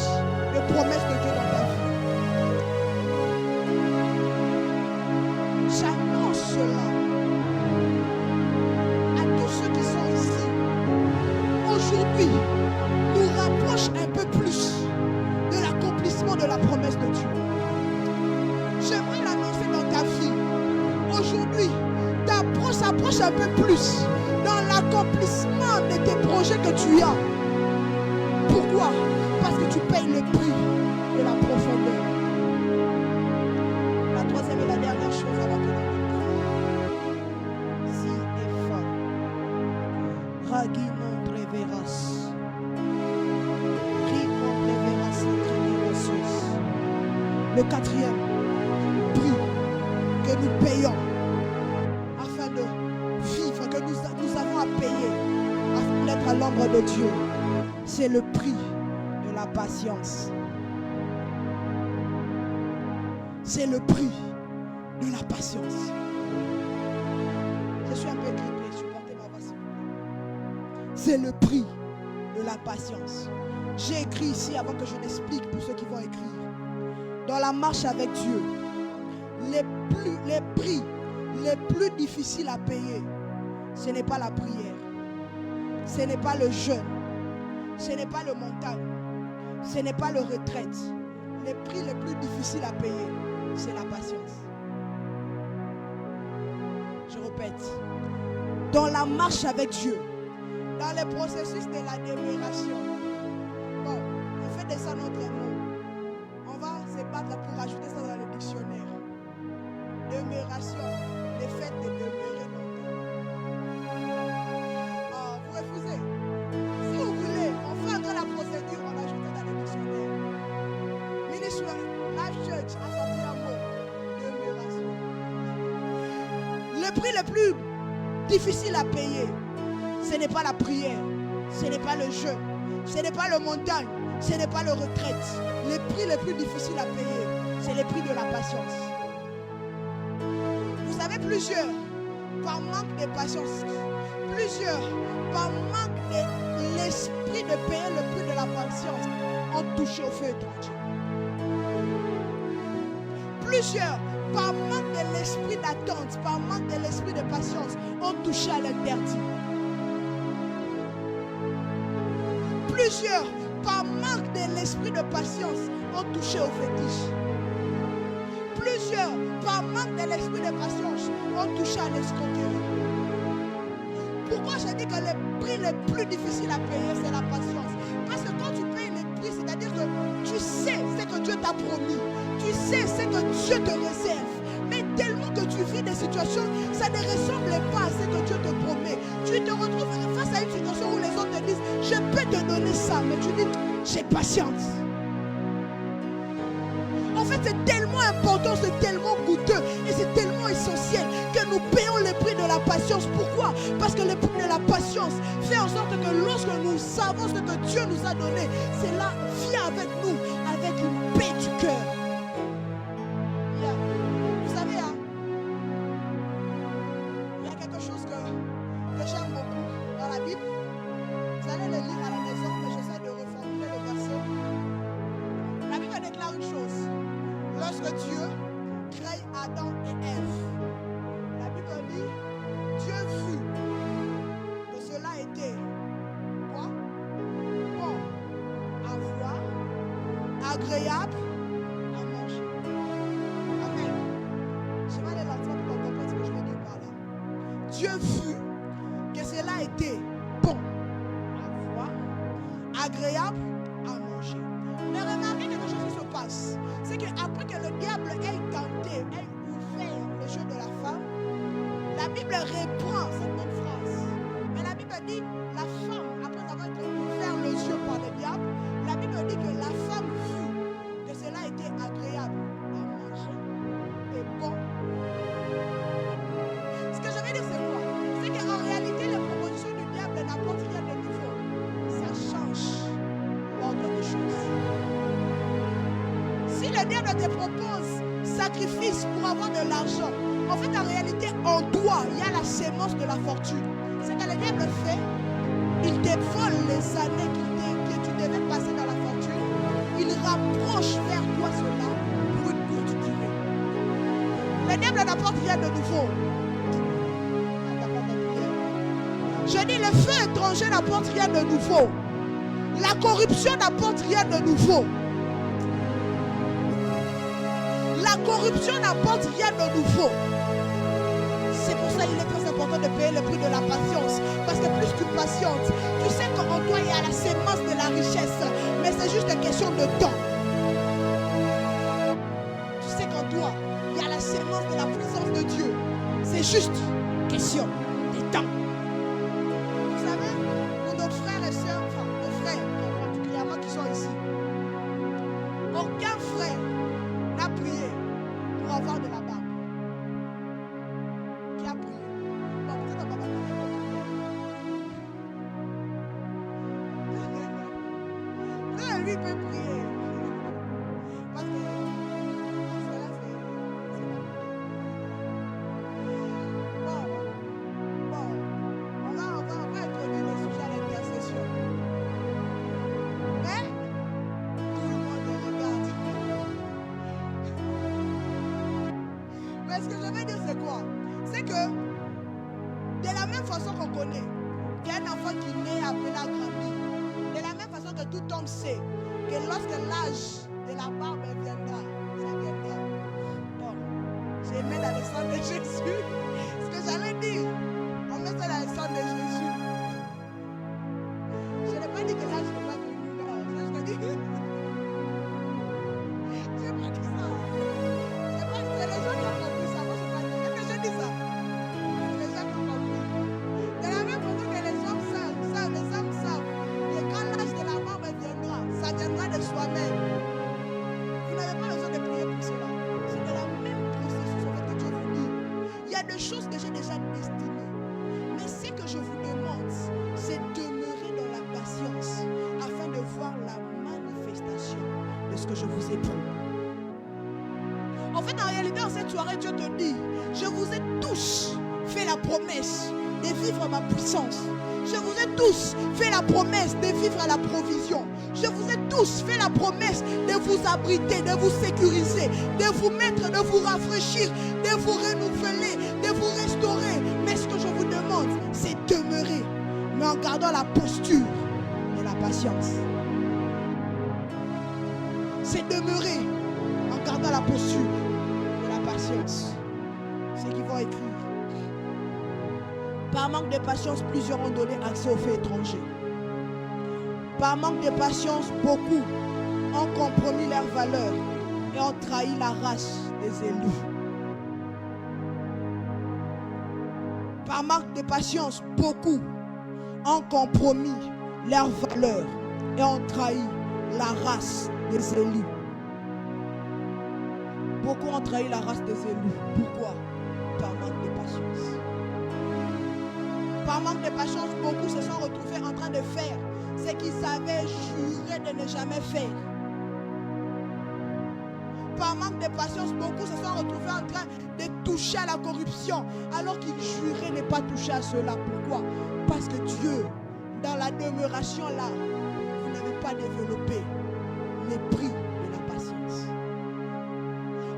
les promesses de Dieu dans ta vie. J'annonce cela à tous ceux qui sont ici. Aujourd'hui, nous rapproche un peu plus de l'accomplissement de la promesse de Dieu. J'aimerais l'annoncer dans ta vie. Aujourd'hui, s'approche un peu plus dans l'accomplissement de tes projets que tu as. Pourquoi? Parce que tu payes le prix de la profondeur. La troisième et la dernière chose avant que l'on prie. Si et fort. Ragi non prévéras. Ri non prévéras le quatrième prix que nous payons afin de vivre, que nous avons à payer afin d'être à l'ombre de Dieu, c'est le prix de la patience. C'est le prix de la patience. Je suis un peu grippé, supportez ma voix. C'est le prix de la patience. J'ai écrit ici avant que je n'explique pour ceux qui vont écrire. Dans la marche avec Dieu, les prix les plus difficiles à payer, ce n'est pas la prière, ce n'est pas le jeûne, ce n'est pas le montagne, ce n'est pas le retraite. Les prix les plus difficiles à payer, c'est la patience. Je répète, dans la marche avec Dieu, dans les processus de la demeuration, bon, on fait descendre notre mot. On va se battre pour ajouter ça dans le dictionnaire. Demeuration, le fait de demeurer longtemps. Vous refusez. Si vous voulez, on fait entrer la procédure, on ajoute ça dans le dictionnaire. Ministre Life Church a sorti un mot. Demeuration. Le prix le plus difficile à payer, ce n'est pas la prière, ce n'est pas le jeûne, ce n'est pas le montagne, ce n'est pas le retraite. Les prix les plus difficiles à payer, c'est les prix de la patience. Vous savez, plusieurs, par manque de patience, plusieurs, par manque de l'esprit de payer le prix de la patience, ont touché au feu étranger. Plusieurs, par manque de l'esprit d'attente, par manque de l'esprit de patience, ont touché à l'interdit. Plusieurs, par manque de l'esprit de patience, ont touché au fétiche. Plusieurs, par manque de l'esprit de patience, ont touché à l'escroquerie. Pourquoi je dis que le prix le plus difficile à payer, c'est la patience? Parce que quand tu payes le prix, c'est-à-dire que tu sais ce que Dieu t'a promis. Tu sais ce que Dieu te réserve. Mais tellement que tu vis des situations, ça ne ressemble pas à ce que Dieu te promet. Tu te retrouves face à une situation où les autres te disent, je peux te donner ça, mais tu dis, j'ai patience. En fait, c'est tellement important, c'est tellement coûteux et c'est tellement essentiel que nous payons le prix de la patience. Pourquoi? Parce que le prix de la patience fait en sorte que lorsque nous savons ce que Dieu nous a donné, cela vient avec nous, avec une paix du cœur. Vous savez, il y a quelque chose que j'aime beaucoup dans la Bible. Vous allez le lire à la maison, mais j'essaie de reformuler le verset. La Bible déclare une chose. Lorsque Dieu crée Adam et Ève, la Bible dit, Dieu vit que cela était quoi? Bon à voir, agréable à manger. Amen. Je vais aller lentement pour comprendre ce que je veux dire par là. Dieu vit que cela était bon à voir, agréable à manger. Mais remarquez quelque chose qui se passe. C'est qu'après que le diable ait tenté, ait ouvert le jeu de la femme, la Bible reprend cette même phrase. Mais la Bible dit, la femme, après avoir ouvert les yeux par le diable, la Bible dit que la femme vit que cela était agréable à manger et bon. Ce que je veux dire, c'est quoi? C'est qu'en réalité, les propositions du diable n'apportent rien de nouveau. Ça change l'ordre des choses. Si le diable te propose sacrifice pour avoir de l'argent, en fait, en réalité, en toi, il y a la sémence de la fortune. C'est que le diable fait, il te vole les années que tu devais passer dans la fortune. Il rapproche vers toi cela pour une courte durée. Le diable n'apporte rien de nouveau. Je dis, le feu étranger n'apporte rien de nouveau. La corruption n'apporte rien de nouveau. La corruption n'apporte rien de nouveau. C'est pour ça qu'il est très important train de payer le prix de la patience. Parce que plus tu patientes, tu sais qu'en toi il y a la sémence de la richesse. Mais c'est juste une question de temps. Tu sais qu'en toi, il y a la sémence de la puissance de Dieu. C'est juste question de temps. Vous savez, pour nos frères et sœurs, enfin nos frères particulièrement qui sont ici, aucun frère n'a prié pour avoir de la barbe. Qui a prié? Bon, peut-être on va pas prier. Non, lui peut prier. Parce que cela c'est bon, on va introduire le sujet à l'intercession. Mais tout le monde le regarde. Mais ce que je veux dire c'est quoi? C'est que de la même façon qu'on connaît qu'un enfant qui naît après la grandit, de la même façon que tout homme sait que lorsque l'âge de la barbe viendra, ça viendra. Bon, j'ai mis dans le sang de Jésus. Ce que j'allais dire, on met ça dans le sang de Jésus. Je n'ai pas dit que l'âge n'est pas venu. Non, je dis. Je n'ai pas dit ça. C'est les gens qui ont compris ça. Moi, je n'ai pas dit. Est-ce que je dis ça? C'est les gens qui ont compris. De la même façon que les hommes savent que quand l'âge de la barbe viendra, ça viendra de soi-même. Vous n'avez pas besoin de prier pour cela. C'est de la même processus que Dieu vous dit. Il y a des choses que j'ai déjà destinées. Mais ce que je vous demande, c'est demeurer dans la patience afin de voir la manifestation de ce que je vous ai promis. En fait, en réalité, en cette soirée, Dieu te dit, je vous ai tous fait la promesse de vivre ma puissance. Je vous ai tous fait la promesse de vivre la provision. Je vous ai tous fait la promesse de vous abriter, de vous sécuriser, de vous mettre, de vous rafraîchir, de vous renouveler, de vous restaurer. Mais ce que je vous demande, c'est demeurer, mais en gardant la posture de la patience. C'est demeurer en gardant la posture de la patience. C'est ce qu'ils vont écrire. Par manque de patience, plusieurs ont donné accès aux faits étrangers. Par manque de patience, beaucoup ont compromis leurs valeurs et ont trahi la race des élus. Par manque de patience, beaucoup ont compromis leurs valeurs et ont trahi la race des élus. Beaucoup ont trahi la race des élus. Pourquoi? Par manque de patience. Par manque de patience, beaucoup se sont retrouvés en train de faire ce qu'ils avaient juré de ne jamais faire. Par manque de patience, beaucoup se sont retrouvés en train de toucher à la corruption alors qu'ils juraient ne pas toucher à cela. Pourquoi? Parce que Dieu, dans la demeuration là, vous n'avez pas développé les prix de la patience.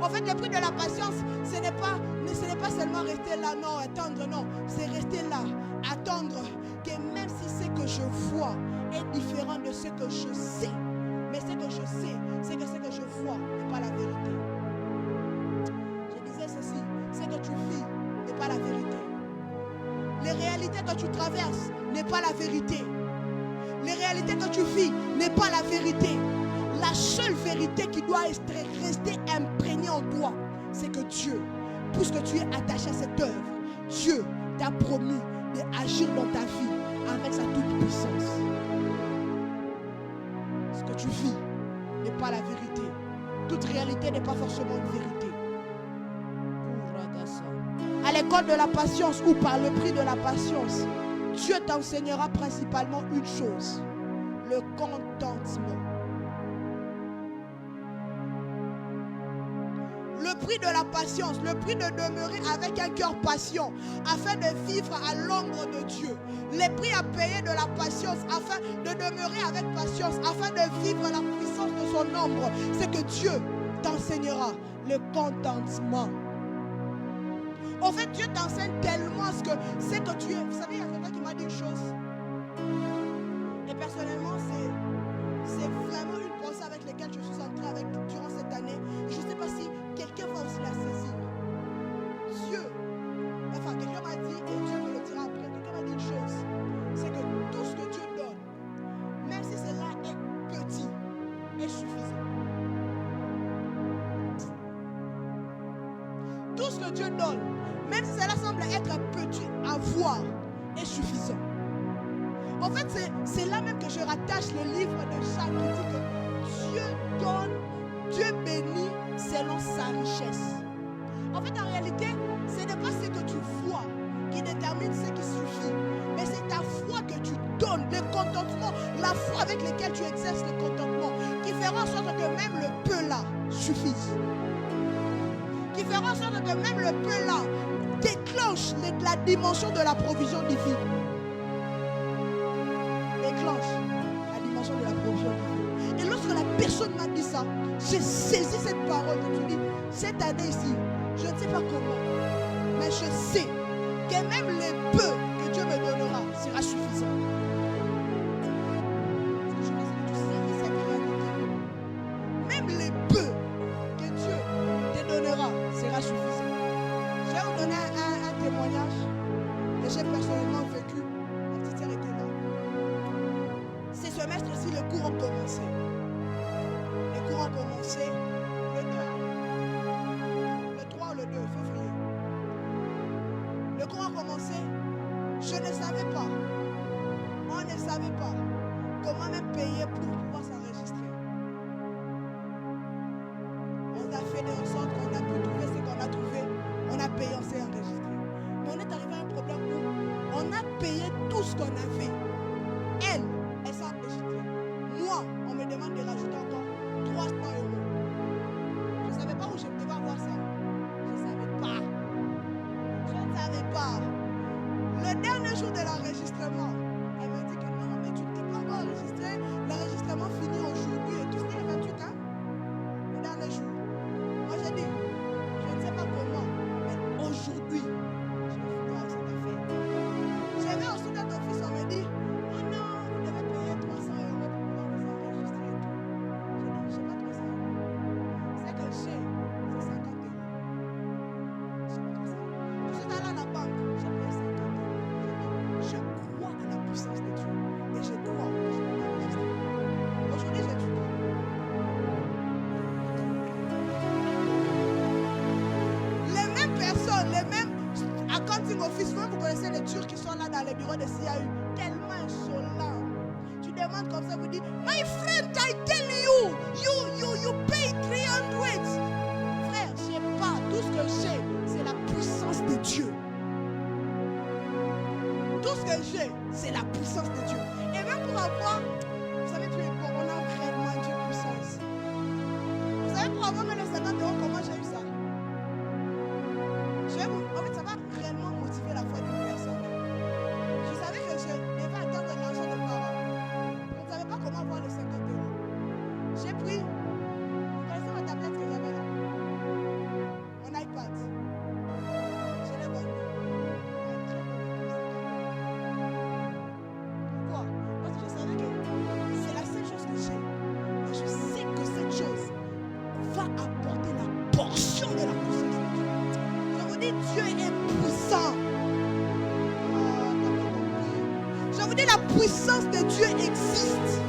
En fait, le prix de la patience, ce n'est pas seulement rester là, non, attendre, non. C'est rester là, attendre que même si ce que je vois est différent de ce que je sais, mais ce que je sais, c'est que ce que je vois n'est pas la vérité. Je disais ceci, ce que tu vis n'est pas la vérité. Les réalités que tu traverses n'est pas la vérité. Les réalités que tu vis n'est pas la vérité. La seule vérité qui doit rester imprégnée en toi, c'est que Dieu, puisque tu es attaché à cette œuvre, Dieu t'a promis d'agir dans ta vie avec sa toute puissance. Ce que tu vis n'est pas la vérité. Toute réalité n'est pas forcément une vérité. À l'école de la patience ou par le prix de la patience, Dieu t'enseignera principalement une chose, le contentement. Le prix de la patience, le prix de demeurer avec un cœur patient afin de vivre à l'ombre de Dieu. Les prix à payer de la patience afin de demeurer avec patience, afin de vivre la puissance de son ombre, c'est que Dieu t'enseignera le contentement. En fait, Dieu t'enseigne tellement ce que tu es. Vous savez, il y a quelqu'un qui m'a dit une chose. Et personnellement, c'est vraiment une pensée avec laquelle je suis entrée avec durant cette année. Je ne sais pas si quelqu'un va aussi la saisir. Quelqu'un m'a dit, et Dieu me que Dieu donne, même si cela semble être petit à voir, est suffisant. En fait, c'est là même que je rattache le livre de Jacques qui dit que Dieu donne, Dieu bénit selon sa richesse. En fait, en réalité, ce n'est pas ce que tu vois qui détermine ce qui suffit, mais c'est ta foi que tu donnes, le contentement, la foi avec laquelle tu exerces le contentement, qui fera en sorte que même le peu là suffise. Qui fera en sorte que même le peu là déclenche la dimension de la provision divine. Déclenche la dimension de la provision divine. Et lorsque la personne m'a dit ça, j'ai saisi cette parole. Je me dis, cette année ici, je ne sais pas comment, mais je sais que même les peu que Dieu me donnera sera suffisant. Je pense que tu sais cette réalité. Même les peu que Dieu te donnera sera suffisant. Je vais vous donner un témoignage que j'ai personnellement vécu. Ma petite sœur était là. Ces semestres-ci, les cours ont commencé. Les cours ont commencé le 3 ou le 2 février. Le cours a commencé. Je ne savais pas. On ne savait pas comment même payer pour pouvoir s'enregistrer. On a fait en sorte qu'on a pu trouver ce qu'on a trouvé. On a payé, on s'est enregistré. Mais on est arrivé à un problème où on a payé tout ce qu'on avait. Elle s'est enregistrée. Moi, on me demande de rajouter encore 300 euros. Je ne savais pas où je devais avoir ça. Je ne savais pas. Je ne savais pas. Le dernier jour de l'enregistrement, elle m'a dit que non, mais tu ne t'es pas encore enregistré. L'enregistrement finit aujourd'hui et tout. C'était le 28 ans. Le dernier jour. Moi, j'ai dit, je ne sais pas comment, mais aujourd'hui, je vais finir avec cette affaire. J'ai vu ensuite à ton fils, on me dit, oh non, vous devez payer 300 euros pour pouvoir vous enregistrer et tout. J'ai dit, je n'ai pas 300 euros. C'est que j'ai, c'est 50 euros. Je n'ai pas 300 euros. Je suis allée à la banque, j'ai payé 50 euros. Je crois à la puissance de Dieu et je crois que je vais m'enregistrer. Aujourd'hui, j'étudie. Les mêmes personnes, les mêmes accounting office, vous connaissez les Turcs qui sont là dans les bureaux de CAU, tellement insolents. Tu demandes comme ça, vous dites, my friend, I tell you pay 300. Frère, je n'ai pas. Tout ce que j'ai, c'est la puissance de Dieu. Tout ce que j'ai, c'est la puissance de Dieu. Et même pour avoir, vous savez, tu es bon, on a vraiment un Dieu puissant ici. Vous savez, pour avoir même les 50 euros, comment j'ai eu ça? En fait, ça va réellement motiver la foi d'une personne. Je savais que je devais attendre l'argent de parents. Je ne savais pas comment avoir les 50 euros. J'ai pris, vous connaissez ma tablette que j'avais là? Mon iPad. Je l'ai vendu. Pourquoi? Parce que je savais que c'est la seule chose que j'ai. Et je sais que cette chose va apporter la portion de la puissance de Dieu. Je vous dis, Dieu est puissant. Je vous dis, la puissance de Dieu existe.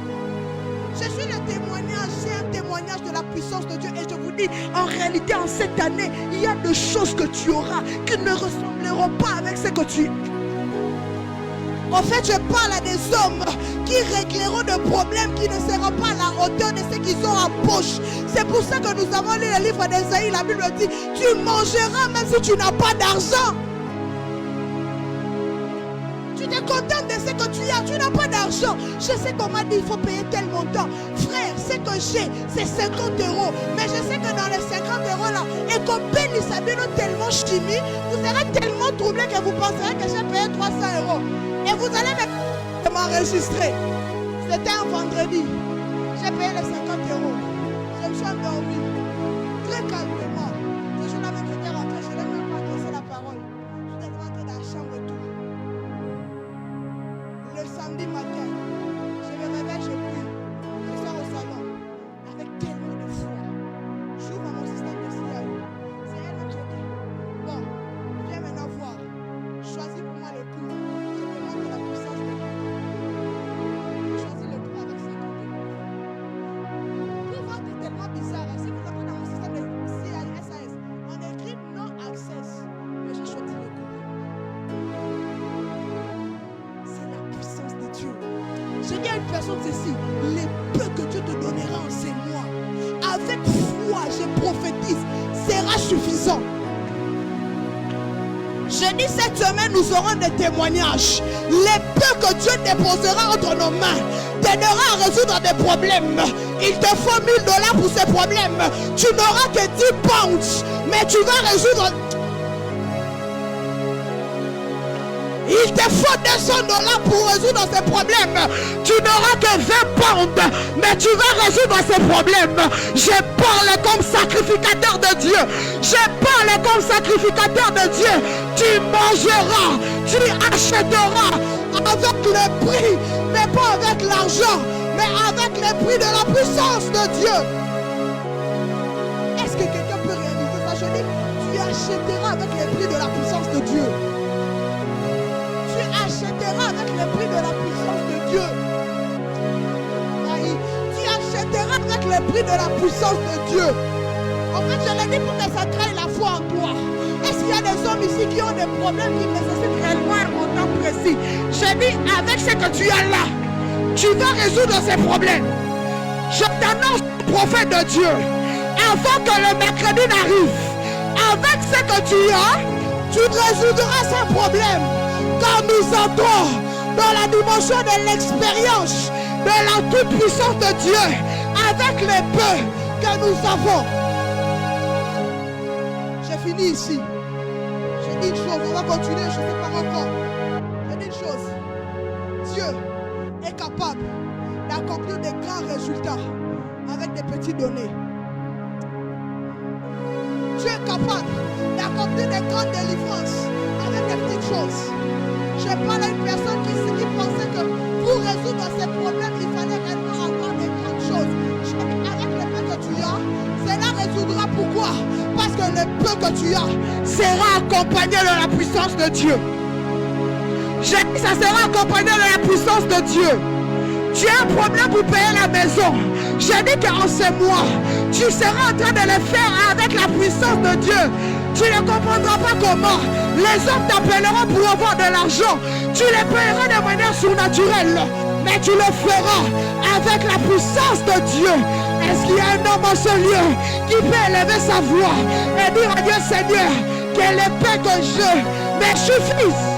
Je suis le témoignage, j'ai un témoignage de la puissance de Dieu. Et je vous dis, en réalité, en cette année, il y a des choses que tu auras qui ne ressembleront pas avec ce que tu... En fait, je parle à des hommes qui régleront des problèmes qui ne seront pas à la hauteur de ce qu'ils ont en poche. C'est pour ça que nous avons lu le livre d'Ésaïe. La Bible dit, tu mangeras même si tu n'as pas d'argent. Tu te contentes de ce que tu as, tu n'as pas d'argent. Je sais qu'on m'a dit, il faut payer tel montant. Frère, ce que j'ai, c'est 50 euros. Mais je sais que dans les 50 euros là, et qu'on bénisse à nous tellement chimie, vous serez tellement troublé que vous penserez que j'ai payé 300 euros. Et vous allez m'enregistrer. C'était un vendredi. J'ai payé les 50 euros. Je me suis endormi. Très calmement. Ce jour-là même, j'étais rentré. Je n'ai même pas adressé la parole. Je suis rentré dans la chambre et tout. Le samedi matin, je me réveille, je prie. Je sors au salon. Avec tellement de foi. J'ouvre mon système de CAU. C'est elle qui dit, bon, viens maintenant voir. Choisis pour moi le cours. Je demande de la puissance de Dieu. Je choisis le cours avec 50 euros. Pour voir, c'est tellement bizarre. Si vous entrez dans mon système de CAU, Je dis à une personne ceci, les peu que Dieu te donnera en ces mois, avec foi, je prophétise, sera suffisant. Je dis cette semaine, nous aurons des témoignages. Les peu que Dieu déposera entre nos mains t'aidera à résoudre des problèmes. Il te faut $1000 pour ces problèmes. Tu n'auras que 10 pounds, mais tu vas résoudre. Il te faut $200 pour résoudre ces problèmes. Tu n'auras que 20 pounds, mais tu vas résoudre ces problèmes. Je parle comme sacrificateur de Dieu. Je parle comme sacrificateur de Dieu. Tu mangeras, tu achèteras avec le prix, mais pas avec l'argent, mais avec le prix de la puissance de Dieu. Est-ce que quelqu'un peut réaliser ça? Je dis, tu achèteras avec le prix de la puissance de Dieu. Tu achèteras avec le prix de la puissance de Dieu. Tu achèteras avec le prix de la puissance de Dieu. En fait, je l'ai dit pour que ça crée la foi en toi. Est-ce qu'il y a des hommes ici qui ont des problèmes qui nécessitent réellement un montant précis? Je dis, avec ce que tu as là, tu vas résoudre ces problèmes. Je t'annonce, prophète de Dieu, avant que le mercredi n'arrive, avec ce que tu as, tu résoudras ces problèmes. Quand nous entrons dans la dimension de l'expérience de la toute-puissance de Dieu, avec les peu que nous avons. J'ai fini ici. J'ai dit une chose, on va continuer, je ne sais pas encore. J'ai dit une chose. Dieu est capable d'accomplir des grands résultats avec des petites données. Dieu est capable d'accomplir des grandes délivrances avec des petites choses. Je parle à une personne qui pensait que pour résoudre ces problèmes, il fallait réellement avoir des grandes choses. Avec le peu que tu as, cela résoudra. Pourquoi? Parce que le peu que tu as sera accompagné de la puissance de Dieu. J'ai dit, ça sera accompagné de la puissance de Dieu. Tu as un problème pour payer la maison. J'ai dit qu'en ces mois, tu seras en train de le faire avec la puissance de Dieu. Tu ne comprendras pas comment. Les hommes t'appelleront pour avoir de l'argent. Tu les payeras de manière surnaturelle. Mais tu le feras avec la puissance de Dieu. Est-ce qu'il y a un homme en ce lieu qui peut élever sa voix et dire à Dieu, Seigneur, que les paix que je me suffisent?